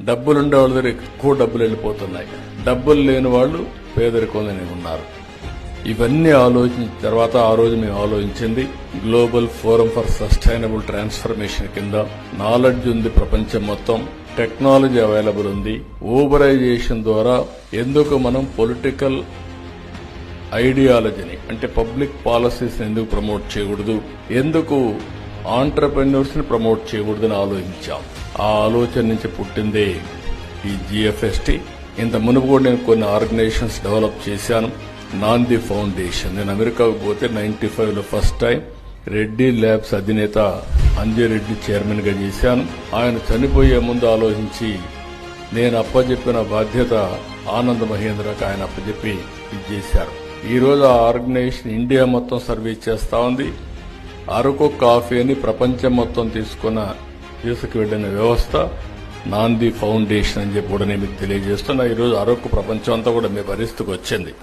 డబ్బులుండే వాళ్ళ దగ్గర ఎక్కువ డబ్బులు వెళ్ళిపోతున్నాయి. డబ్బులు లేని వాళ్ళు పేదరికంలోనే ఉన్నారు. ఇవన్నీ ఆలోచించిన తర్వాత ఆ రోజు మేము ఆలోచించింది global forum for sustainable transformation కింద నాలెడ్జ్ ఉంది, ప్రపంచం మొత్తం టెక్నాలజీ అవైలబుల్ ఉంది. ఊబరైజేషన్ ద్వారా ఎందుకు మనం పొలిటికల్ ఐడియాలజీని అంటే పబ్లిక్ పాలసీస్ ఎందుకు ప్రమోట్ చేయకూడదు, ఎందుకు ఆంటర్ప్రెన్యూర్స్ ని ప్రమోట్ చేయకూడదని ఆలోచించాం. ఆ ఆలోచన నుంచి పుట్టిందే ఈ GFST. ఇంత మునుపు కూడా నేను కొన్ని ఆర్గనైజేషన్స్ డెవలప్ చేశాను. నాంది ఫౌండేషన్, నేను అమెరికాకు పోతే 95లో ఫస్ట్ టైం రెడ్డి ల్యాబ్స్ అధినేత అంజిరెడ్డి చైర్మన్ గా చేశాను. ఆయన చనిపోయే ముందు ఆలోచించి నేను అప్పచెప్పిన బాధ్యత ఆనంద్ మహేంద్రకు ఆయన అప్పచెప్పి ఇది చేశారు. ఈ రోజు ఆ ఆర్గనైజేషన్ ఇండియా మొత్తం సర్వీస్ చేస్తా ఉంది. అరకు కాఫీని ప్రపంచం మొత్తం తీసుకువెళ్లిన వ్యవస్థ నాంది ఫౌండేషన్ అని చెప్పి కూడా నేను మీకు తెలియజేస్తున్నా. ఈ రోజు అరకు ప్రపంచం అంతా కూడా మీ పరిస్థితికి వచ్చింది.